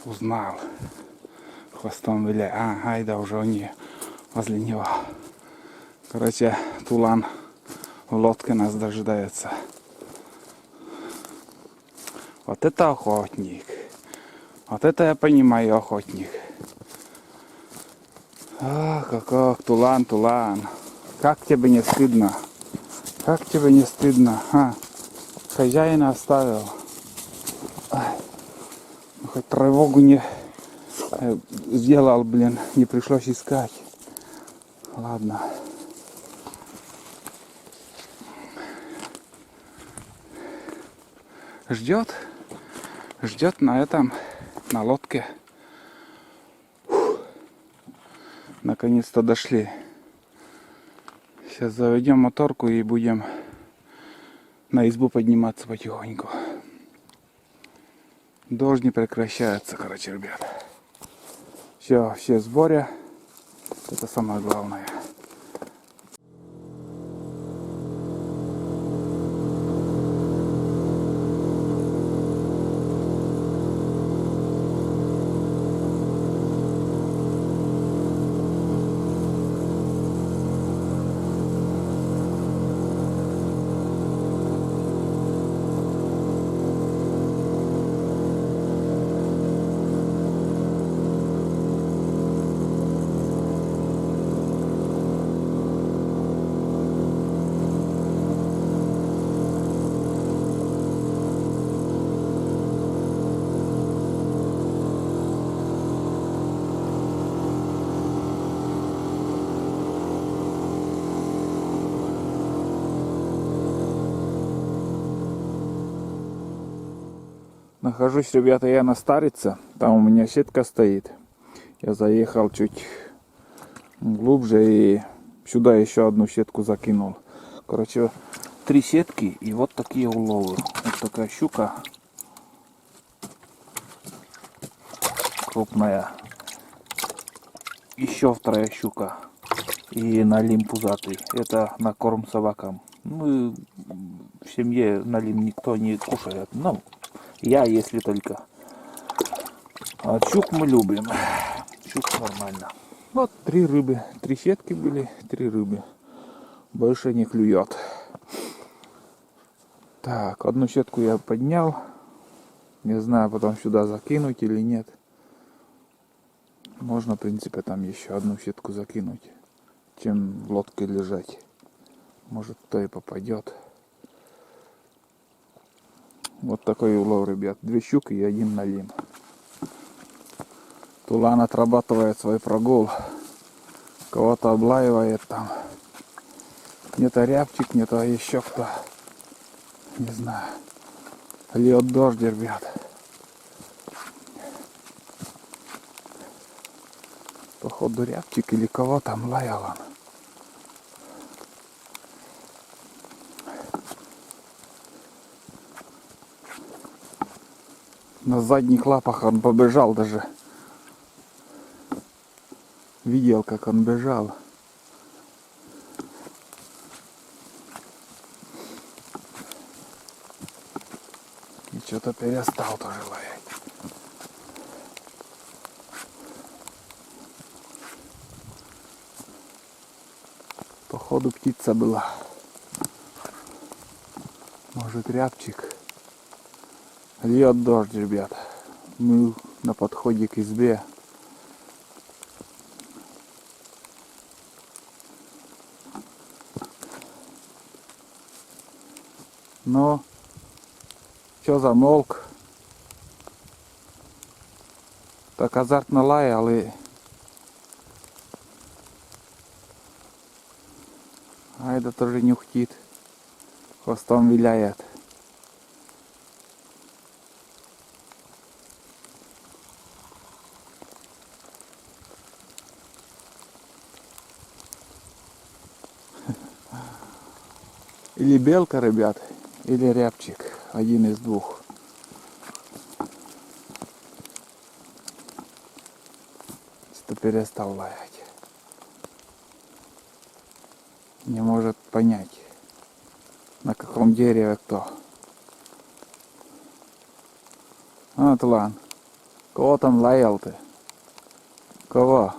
Узнал. Хвостом виляет. Айда уже они возле него. Короче, тулан в лодке нас дожидается. Вот это охотник. Вот это я понимаю, охотник. Ах, тулан. Как тебе не стыдно? Как тебе не стыдно? Хозяина оставил. Хоть тревогу не сделал, блин, не пришлось искать. Ладно. Ждет на лодке. Наконец-то дошли. Сейчас заведем моторку и будем на избу подниматься потихоньку. Дождь не прекращается, короче, ребят. Все в сборе. Это самое главное. Нахожусь, ребята, я на Старице. Там у меня сетка стоит. Я заехал чуть глубже и сюда еще одну сетку закинул. Короче, 3 сетки и вот такие уловы. Вот такая щука. Крупная. Еще 2 щука. И налим пузатый. Это на корм собакам. Мы в семье налим никто не кушает. Ну, я, если только. А щук мы любим. Щук нормально. Вот 3 рыбы. 3 сетки были, 3 рыбы. Больше не клюет. Так, одну сетку я поднял. Не знаю, потом сюда закинуть или нет. Можно, в принципе, там еще одну сетку закинуть, чем в лодке лежать. Может, кто и попадет. Вот такой улов, ребят. 2 щуки и 1 налим. Тулан отрабатывает свой прогул. Кого-то облаивает там. Не-то рябчик, не-то еще кто. Не знаю. Льет дождь, ребят. Походу рябчик или кого там лаял он. На задних лапах он побежал даже. Видел, как он бежал. И что-то перестал тоже лаять. Походу птица была. Может, рябчик. Льет дождь, ребят. Мы на подходе к избе. Но що замолк. Так азартно лаял и Айда тоже нюхтит. Хвостом виляет. Или белка, ребят, или рябчик. Один из 2. Что перестал лаять. Не может понять, на каком дереве кто. А, Тулан. Кого там лаял ты? Кого?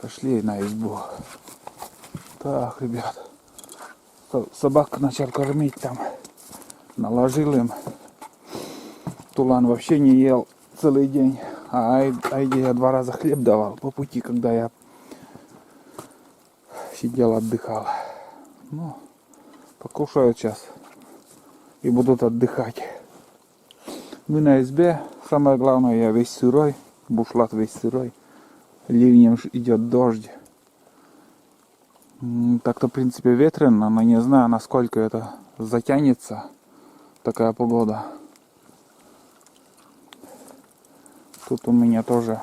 Пошли на избу. Так, ребят. Собак начал кормить там. Наложил им. Тулан вообще не ел целый день. А Айде я 2 раза хлеб давал по пути, когда я сидел, отдыхал. Ну, покушают сейчас и будут отдыхать. Мы на избе. Самое главное, я весь сырой. Бушлат весь сырой. Ливнем идет дождь. Так-то, в принципе, ветрено, но не знаю, насколько это затянется. Такая погода. Тут у меня тоже,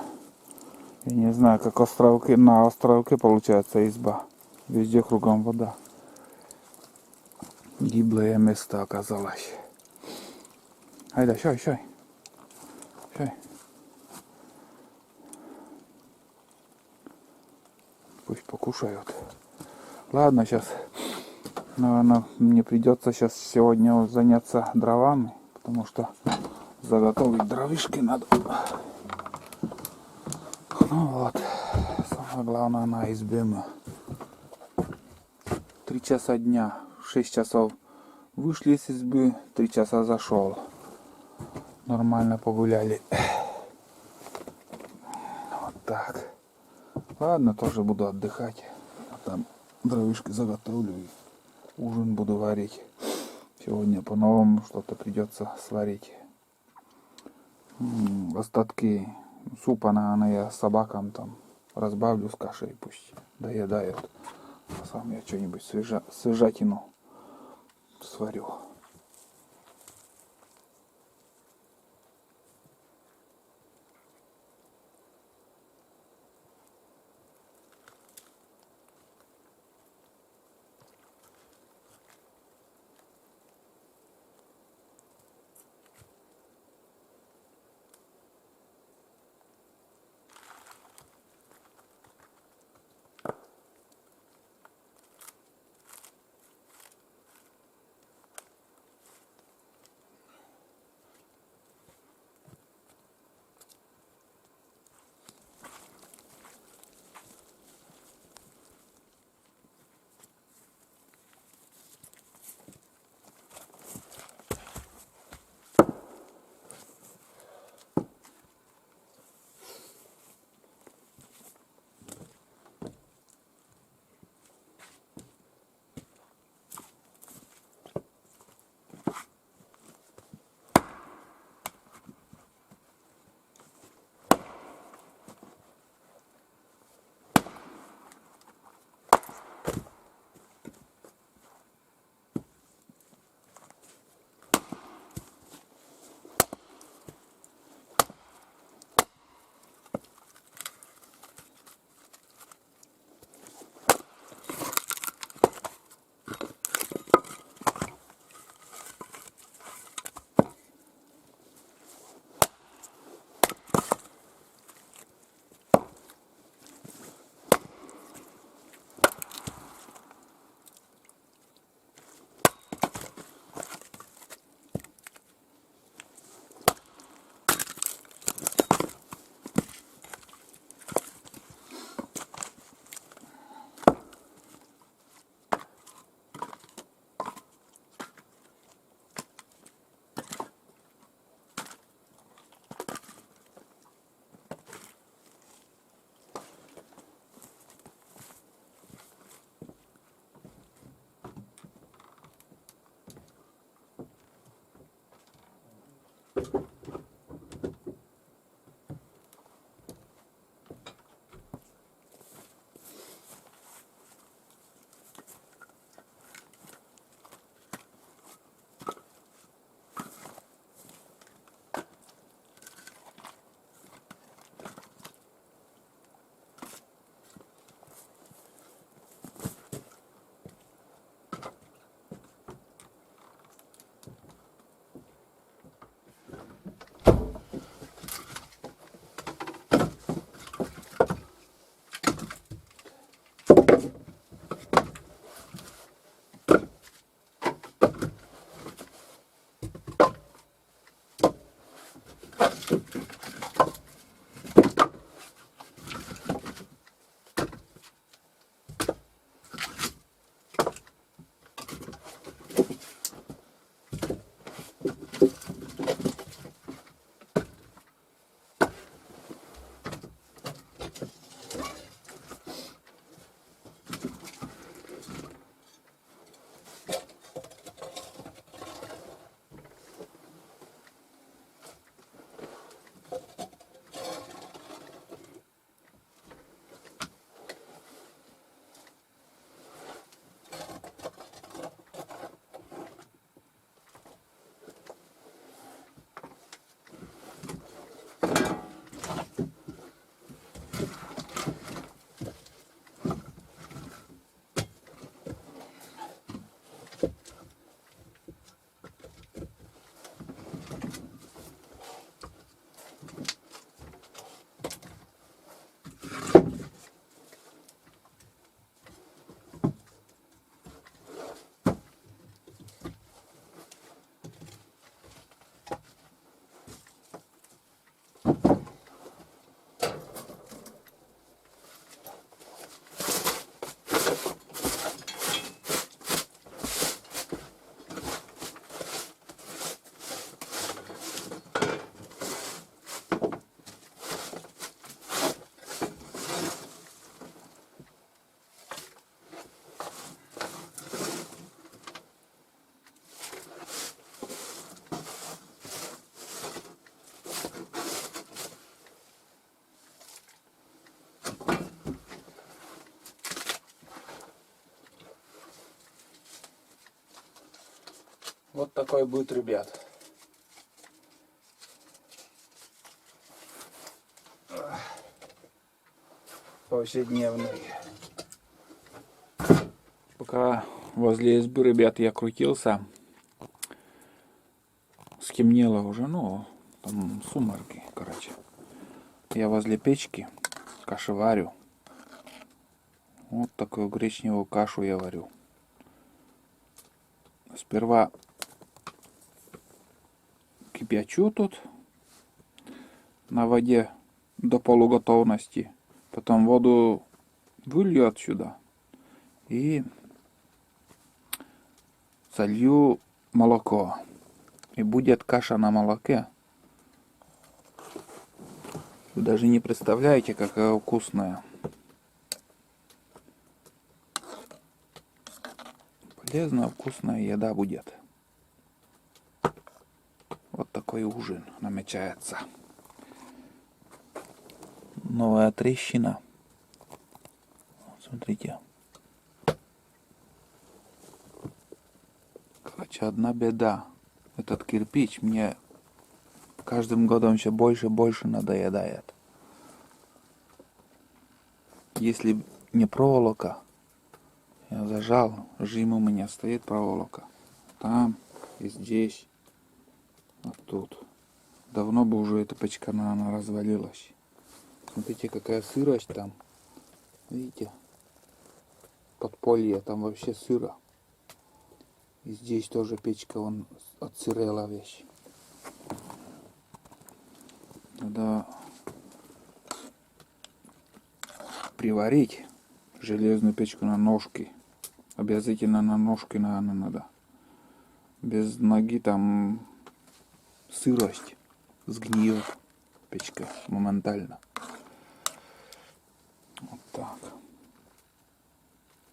я не знаю, как островки, на островке получается изба. Везде кругом вода. Гиблое место оказалось. Айда, щой. Пусть покушают. Ладно, сейчас, наверное, мне придется сейчас сегодня заняться дровами, потому что заготовить дровишки надо. Ну вот, самое главное на избе мы. 3 часа дня, 6 часов вышли из избы, 3 часа зашел. Нормально погуляли. Вот так. Ладно, тоже буду отдыхать. А там дровишки заготовлю и ужин буду варить. Сегодня по-новому что-то придется сварить. Остатки супа, наверное, я собакам там разбавлю с кашей, пусть доедают. А сам я что-нибудь свежатину сварю. Вот такой будет, ребят. Повседневный. Пока возле избы, ребят, я крутился, стемнело уже, ну, там сумерки, короче. Я возле печки каши варю. Вот такую гречневую кашу я варю. Сперва кипячу тут на воде до полуготовности. Потом воду вылью отсюда и солью молоко. И будет каша на молоке. Вы даже не представляете, какая вкусная. Полезная, вкусная еда будет. Вот такой ужин намечается. Новая трещина. Смотрите. Короче, одна беда. Этот кирпич мне каждым годом все больше и больше надоедает. Если не проволока, я зажал, жим у меня стоит проволока. Там и здесь. Вот тут. Давно бы уже эта печка, наверное, развалилась. Смотрите, какая сырость там. Видите? Подполье, там вообще сыро. И здесь тоже печка, вон, отсырела вещь. Надо приварить железную печку на ножки. Обязательно на ножки, наверное, надо. Без ноги там сырость сгниет печка моментально. Вот так.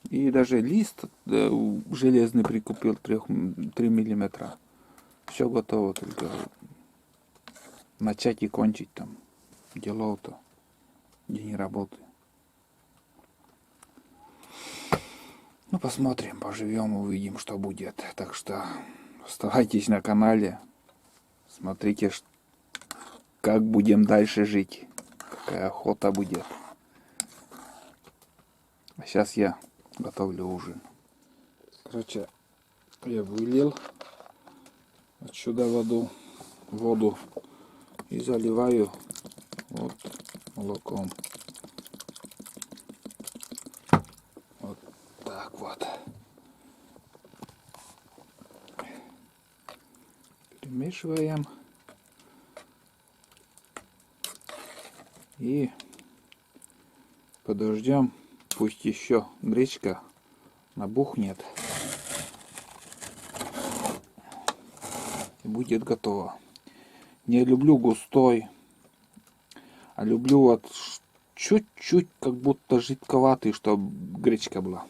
И даже лист железный прикупил 3 миллиметра. Все готово, только начать и кончить там. Делов-то. День работы. Ну, посмотрим, поживем, увидим, что будет. Так что оставайтесь на канале. Смотрите, как будем дальше жить. Какая охота будет. А сейчас я готовлю ужин. Короче, я вылил отсюда воду и заливаю вот молоком. Вот так вот. Перемешиваем. И подождем. Пусть еще гречка набухнет. И будет готово. Не люблю густой. А люблю вот чуть-чуть как будто жидковатый, чтобы гречка была.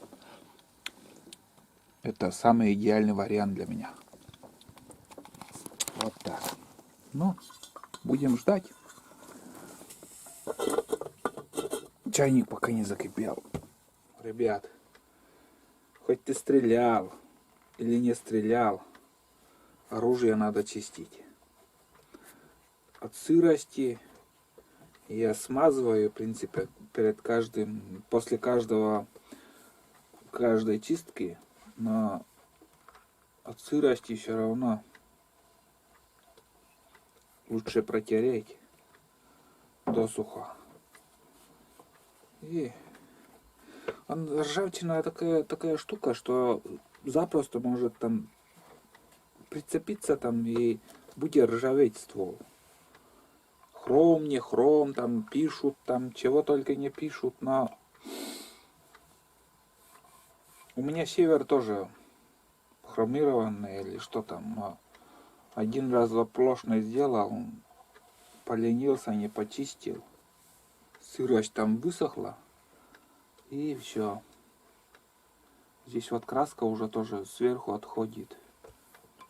Это самый идеальный вариант для меня. Вот так. Ну, будем ждать. Чайник пока не закипел. Ребят, хоть ты стрелял или не стрелял, оружие надо чистить. От сырости я смазываю, в принципе, после каждой чистки, но от сырости все равно лучше протереть досуха. И ржавчина такая штука, что запросто может там прицепиться там и будет ржаветь ствол. Хром, не хром, там пишут, там чего только не пишут, но у меня север тоже хромированный или что там, но один раз заплошно сделал, поленился, не почистил, сырость там высохла, и все. Здесь вот краска уже тоже сверху отходит.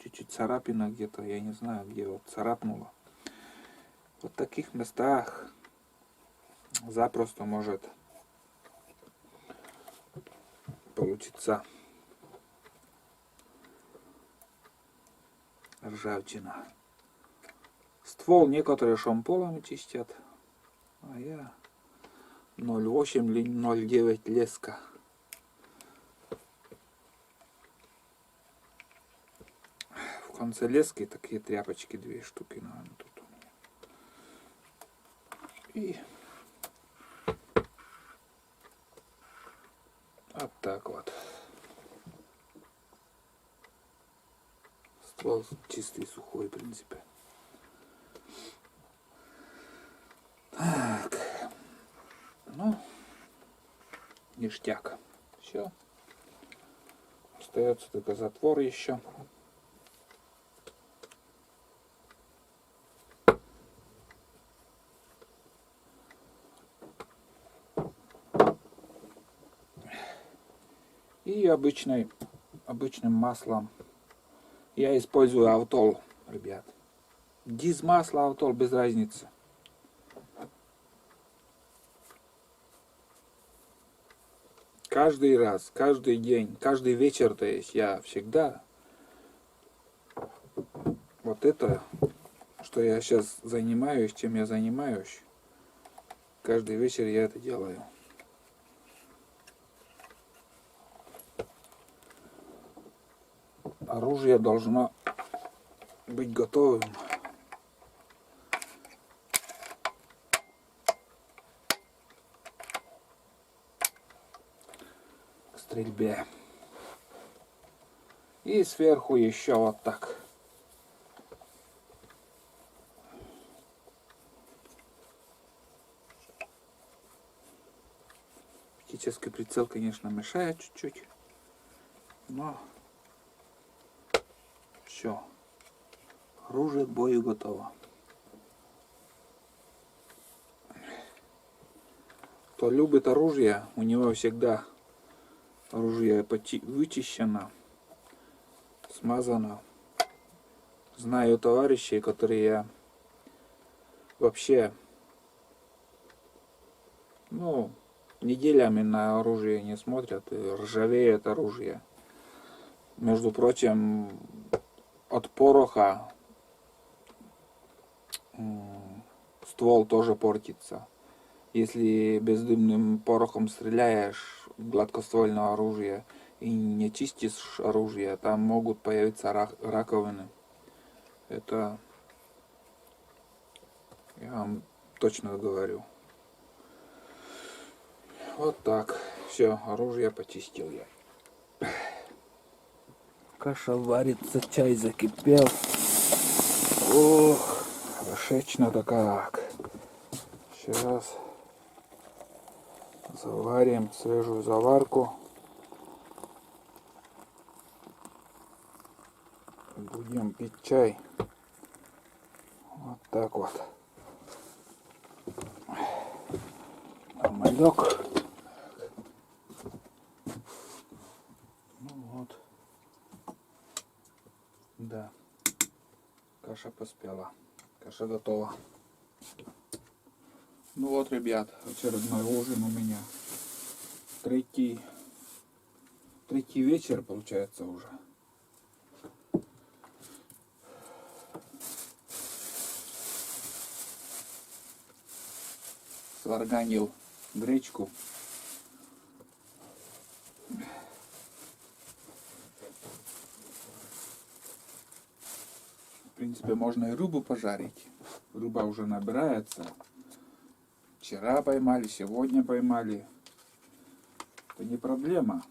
Чуть-чуть царапина где-то, я не знаю, где вот царапнула. Вот в таких местах запросто может получиться Ржавчина. Ствол некоторые шомполами чистят, а я 0,8 или 0,9 леска. В конце лески такие тряпочки, 2 штуки, наверное, тут у меня. И вот так вот. Ствол чистый, сухой, в принципе. Так. Ну, ништяк. Все. Остается только затвор еще. И обычным маслом. Я использую Автол, ребят. Диз масло, Автол, без разницы. Каждый раз, каждый день, каждый вечер, то есть я всегда вот это, что я сейчас занимаюсь, чем я занимаюсь, каждый вечер я это делаю. Оружие должно быть готовым к стрельбе. И сверху еще вот так. Оптический прицел, конечно, мешает чуть-чуть, но все. Оружие к бою готово. Кто любит оружие, у него всегда оружие вычищено, смазано. Знаю товарищей, которые вообще, ну, неделями на оружие не смотрят, и ржавеет оружие. Между прочим, от пороха ствол тоже портится. Если бездымным порохом стреляешь в гладкоствольное оружие и не чистишь оружие, там могут появиться раковины. Это я вам точно говорю. Вот так. Все, оружие почистил я. Каша варится, чай закипел. Ох, хорошечно-то как. Сейчас заварим свежую заварку. Будем пить чай. Вот так вот. Малек. Ну вот. Да. Каша поспела. Каша готова. Ну вот, ребят, очередной ужин у меня. Третий вечер получается уже. Сварганил гречку. В принципе, можно и рыбу пожарить. Рыба уже набирается. Вчера поймали, сегодня поймали. Это не проблема.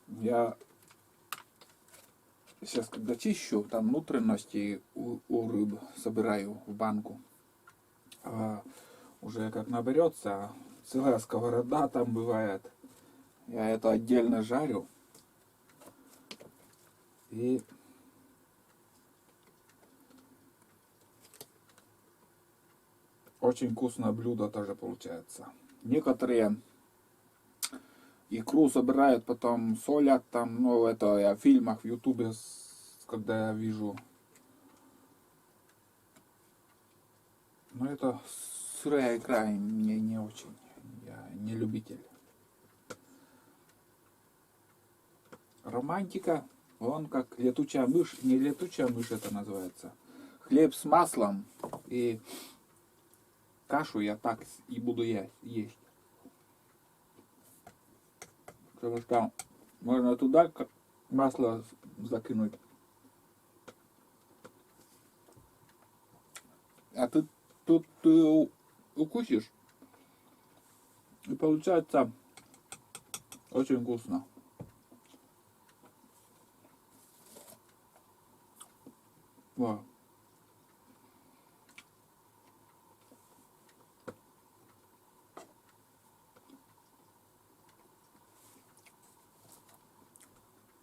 Я сейчас, когда чищу, там внутренности у рыб собираю в банку. А уже как наберется, целая сковорода там бывает. Я это отдельно жарю. И очень вкусное блюдо тоже получается. Некоторые икру собирают, потом солят там, ну это я в фильмах, в ютубе, когда я вижу. Но это сырая икра мне не очень. Я не любитель. Романтика Он как летучая мышь, не летучая мышь это называется. Хлеб с маслом и кашу я так и буду есть. Потому что можно туда масло закинуть. А тут ты укусишь, и получается очень вкусно. Во.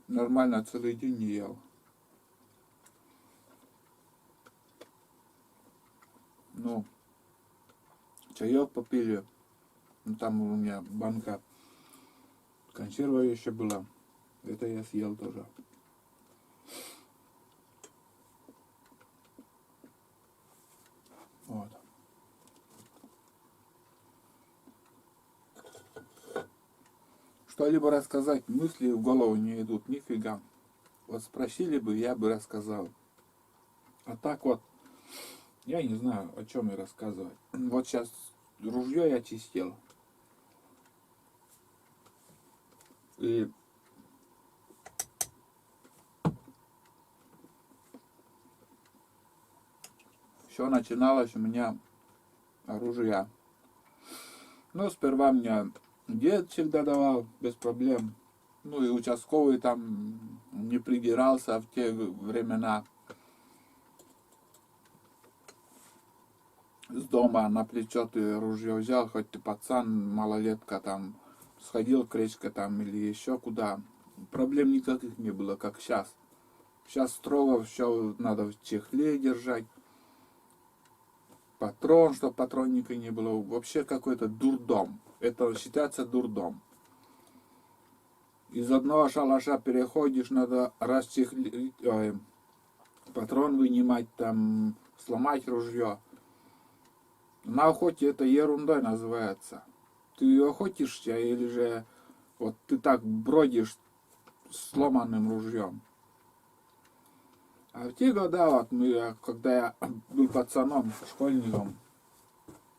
Нормально целый день не ел. Ну, чаек попили. Ну, там у меня банка консерва еще была. Это я съел тоже. Вот. Что-либо рассказать, мысли в голову не идут, нифига. Вот спросили бы, я бы рассказал. А так вот, я не знаю, о чем я рассказывать. Вот сейчас ружье я чистил. И все начиналось у меня оружие. Ну, сперва мне дед всегда давал, без проблем. Ну, и участковый там не придирался в те времена. С дома на плечо ты ружье взял, хоть ты пацан, малолетка там, сходил к речке там или еще куда. Проблем никаких не было, как сейчас. Сейчас строго все надо в чехле держать. Патрон, чтобы патронника не было. Вообще какой-то дурдом. Это считается дурдом. Из одного шалаша переходишь, надо расчехлить, патрон вынимать, там, сломать ружье. На охоте это ерундой называется. Ты охотишься или же вот ты так бродишь с сломанным ружьем. А в те года, вот когда я был пацаном, школьником,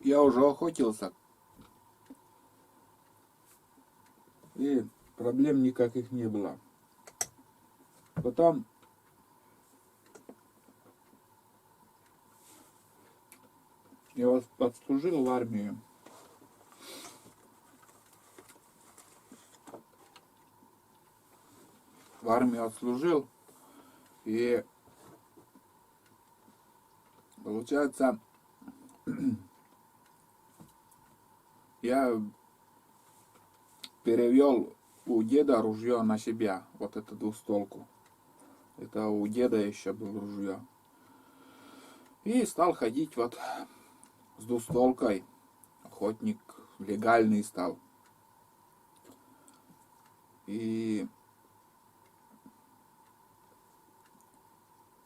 я уже охотился. И проблем никаких не было. Потом я вот отслужил в армии. В армии отслужил. И получается, я перевел у деда ружье на себя. Вот эту двустволку. Это у деда еще было ружье. И стал ходить вот с двустволкой. Охотник легальный стал. И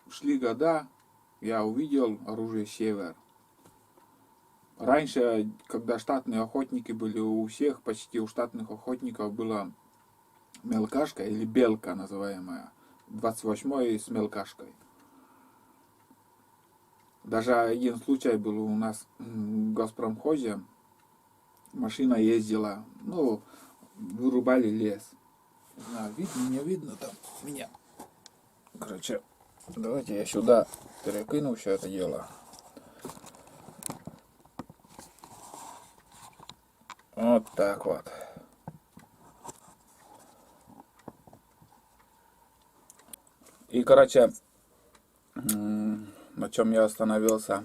шли года, я увидел оружие «Север». Раньше, когда штатные охотники были, у всех, почти у штатных охотников была мелкашка или белка называемая. 28-й с мелкашкой. Даже один случай был у нас в Газпромхозе. Машина ездила, ну, вырубали лес. Не знаю, видно, не видно там меня. Короче, давайте я сюда перекину все это дело. Вот так вот. И, короче, на чем я остановился.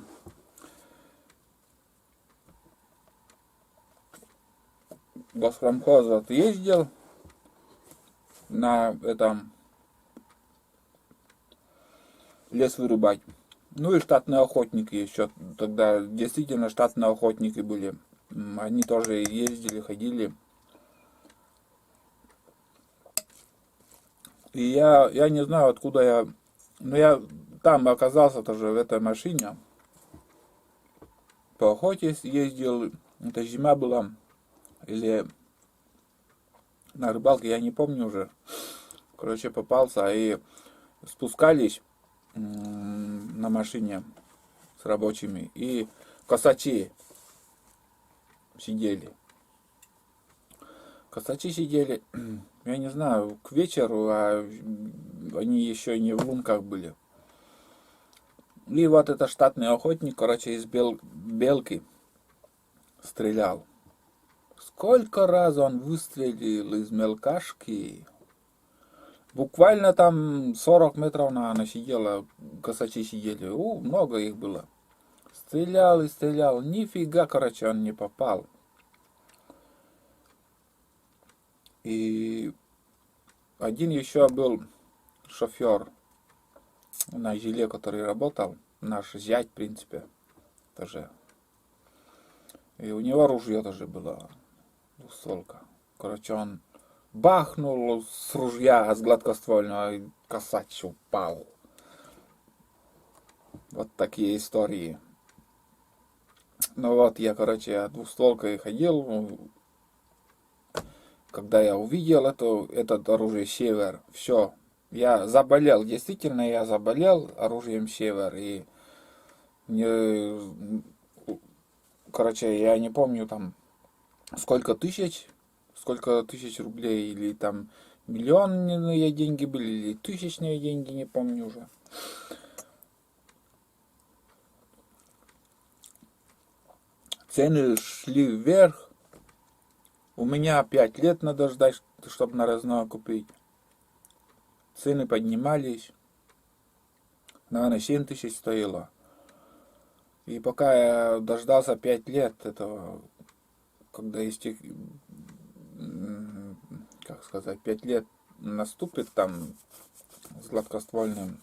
Газпромхоз вот ездил на этом лес вырубать. Ну и штатные охотники еще. Тогда действительно штатные охотники были. Они тоже ездили, ходили. И я не знаю, откуда я... Но я там оказался тоже в этой машине. По охоте ездил. Это зима была. Или на рыбалке, я не помню уже. Короче, попался, и спускались на машине с рабочими, и косачи сидели. Косачи сидели, я не знаю, к вечеру, а они еще не в лунках были. И вот этот штатный охотник, короче, из белки стрелял. Сколько раз он выстрелил из мелкашки. Буквально там 40 метров, наверное, сидела, косачи сидели. Много их было. Стрелял и стрелял. Нифига, короче, он не попал. И один еще был шофер на жиле, который работал. Наш зять, в принципе, тоже. И у него ружье тоже было. Двустволка. Короче, он бахнул с ружья, с гладкоствольного, и косач упал. Вот такие истории. Ну вот, я, короче, двустволкой ходил. Когда я увидел этот оружие Север, все, я заболел. Действительно, я заболел оружием Север. И, не, короче, я не помню там сколько тысяч рублей, или там миллионные деньги были, или тысячные деньги, не помню уже. Цены шли вверх. У меня 5 лет надо ждать, чтобы нарезное купить. Цены поднимались. Наверное, 7 тысяч стоило. И пока я дождался 5 лет этого, когда как сказать, 5 лет наступит там с гладкоствольным,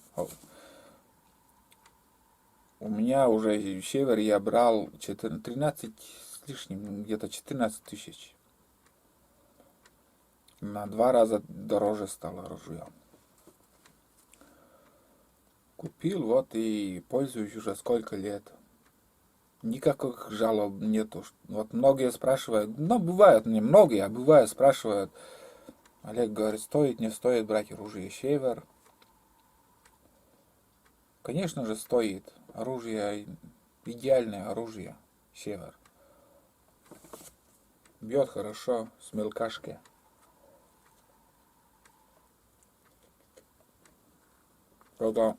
у меня уже Север я брал 13 с лишним, где-то 14 тысяч. На 2 раза дороже стало ружье. Купил, вот, и пользуюсь уже сколько лет. Никаких жалоб нету. Вот многие спрашивают, ну, бывают, не многие, а бывают, спрашивают. Олег говорит, стоит, не стоит брать оружие Север? Конечно же, стоит. Оружие, идеальное оружие Север. Бьет хорошо, с мелкашки. Только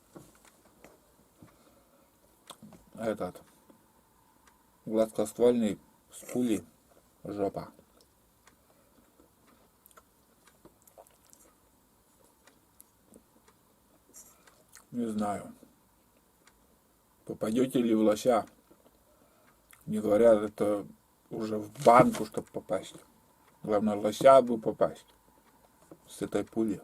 этот гладкоствольный с пули жопа. Не знаю, попадете ли в лося. Не говорят, это уже в банку, чтобы попасть. Главное, в лося бы попасть с этой пули.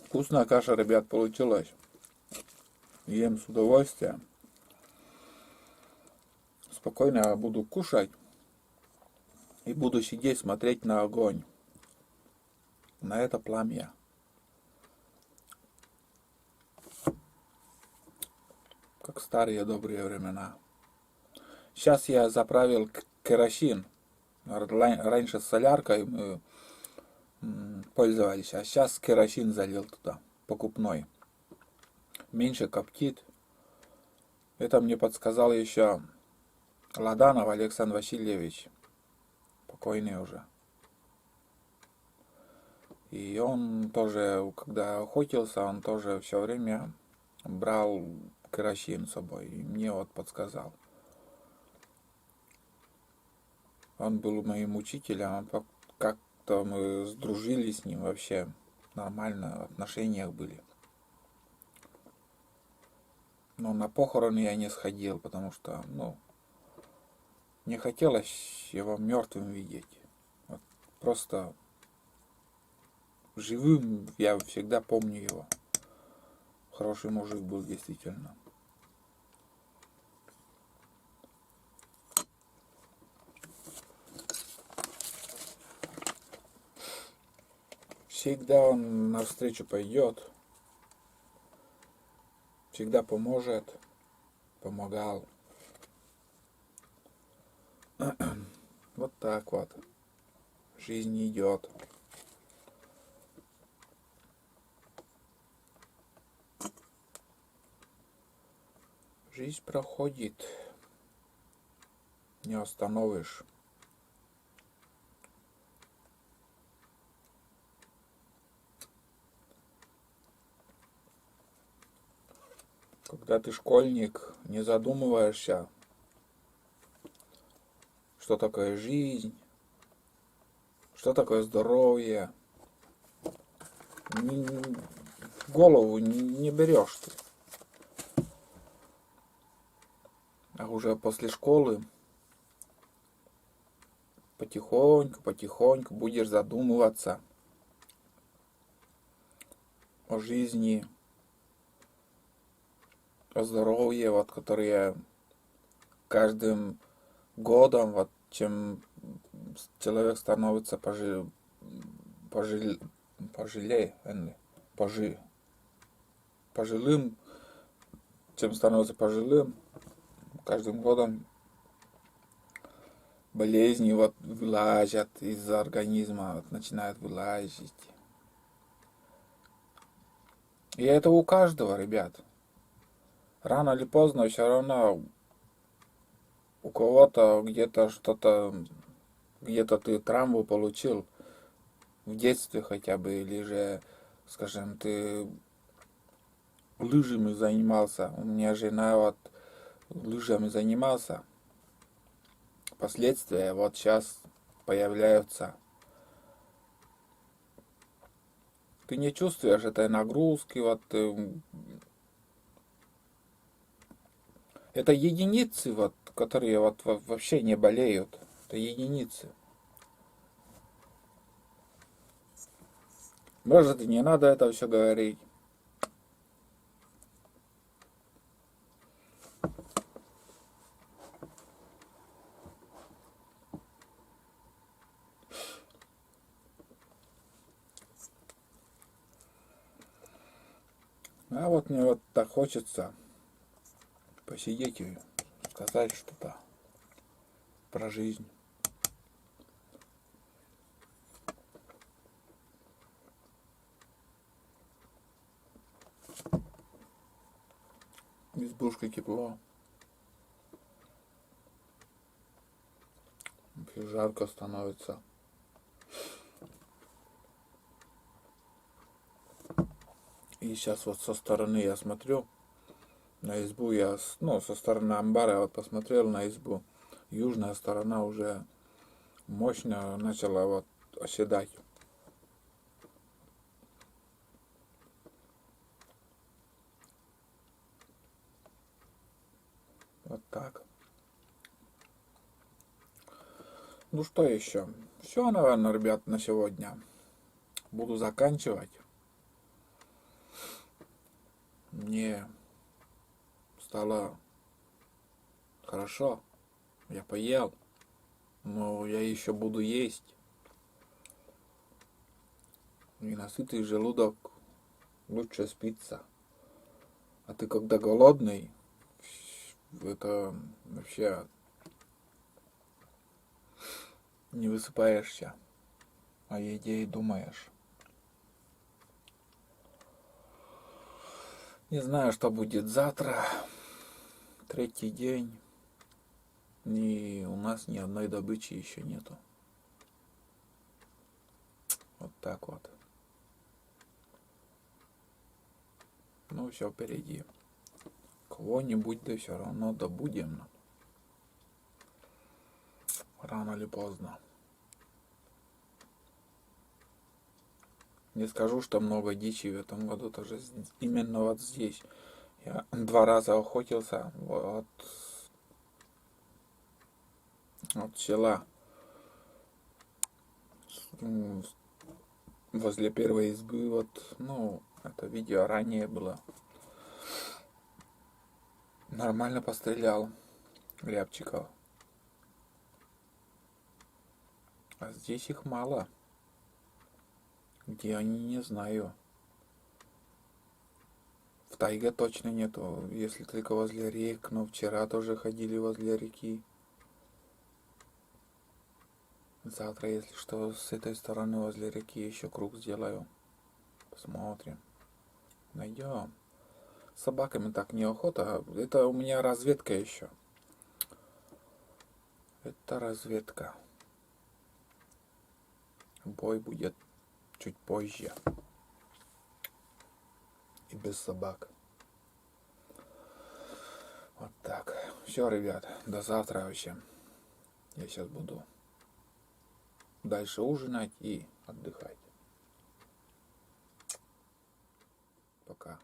Вкусная каша, ребят, получилась. Ем с удовольствием. Спокойно буду кушать. И буду сидеть, смотреть на огонь. На это пламя. Как старые добрые времена. Сейчас я заправил керосин. Раньше с соляркой мы пользовались, а сейчас керосин залил туда, покупной. Меньше коптит. Это мне подсказал еще Ладанов Александр Васильевич, покойный уже. И он тоже, когда охотился, он тоже все время брал керосин с собой. И мне вот подсказал. Он был моим учителем, как-то мы сдружились с ним вообще. Нормально, в отношениях были. Но на похороны я не сходил, потому что, не хотелось его мертвым видеть. Вот просто живым я всегда помню его. Хороший мужик был действительно. Всегда он навстречу пойдет. Всегда поможет. Помогал. Вот Вот так вот. Жизнь идет. Жизнь проходит. Не остановишь. Когда ты школьник, не задумываешься, что такое жизнь, что такое здоровье. В голову не берешь ты. А уже после школы потихоньку будешь задумываться о жизни, о здоровье, вот, которые каждым годом, вот, чем человек становится пожилее, пожилым, чем становится пожилым, каждым годом болезни вот вылазят из организма, вот, начинают вылазить. И это у каждого, ребят. Рано или поздно все равно у кого-то где-то что-то, где-то ты травму получил в детстве хотя бы, или же, скажем, ты лыжами занимался. У меня жена вот лыжами занимался. Последствия вот сейчас появляются. Ты не чувствуешь этой нагрузки, вот это единицы, вот, которые вот вообще не болеют. Это единицы. Может, и не надо это все говорить. А вот мне вот так хочется посидеть и сказать что-то про жизнь. Избушка тепло. Вообще жарко становится. И сейчас вот со стороны я смотрю на избу, со стороны амбара вот посмотрел на избу. Южная сторона уже мощно начала вот оседать. Вот так. Ну что еще? Все, наверное, ребят, на сегодня. Буду заканчивать. Мне стало хорошо. Я поел. Но я еще буду есть. И насытый желудок лучше спится. А ты когда голодный, это вообще не высыпаешься, о еде и думаешь. Не знаю, что будет завтра. Третий день. И у нас ни одной добычи еще нету. Вот так вот. Ну, все впереди. Кого-нибудь да все равно добудем. Рано или поздно. Не скажу, что много дичи в этом году, тоже именно вот здесь. Я 2 раза охотился вот от села возле первой избы. Вот, ну, это видео ранее было. Нормально пострелял рябчиков. А здесь их мало. Где они, не знаю. В тайге точно нету, если только возле рек, но вчера тоже ходили возле реки. Завтра, если что, с этой стороны возле реки еще круг сделаю. Посмотрим. Найдем. С собаками так неохота. Это у меня разведка еще. Это разведка. Бой будет чуть позже. И без собак. Вот так. Все, ребят. До завтра вообще. Я сейчас буду дальше ужинать и отдыхать. Пока.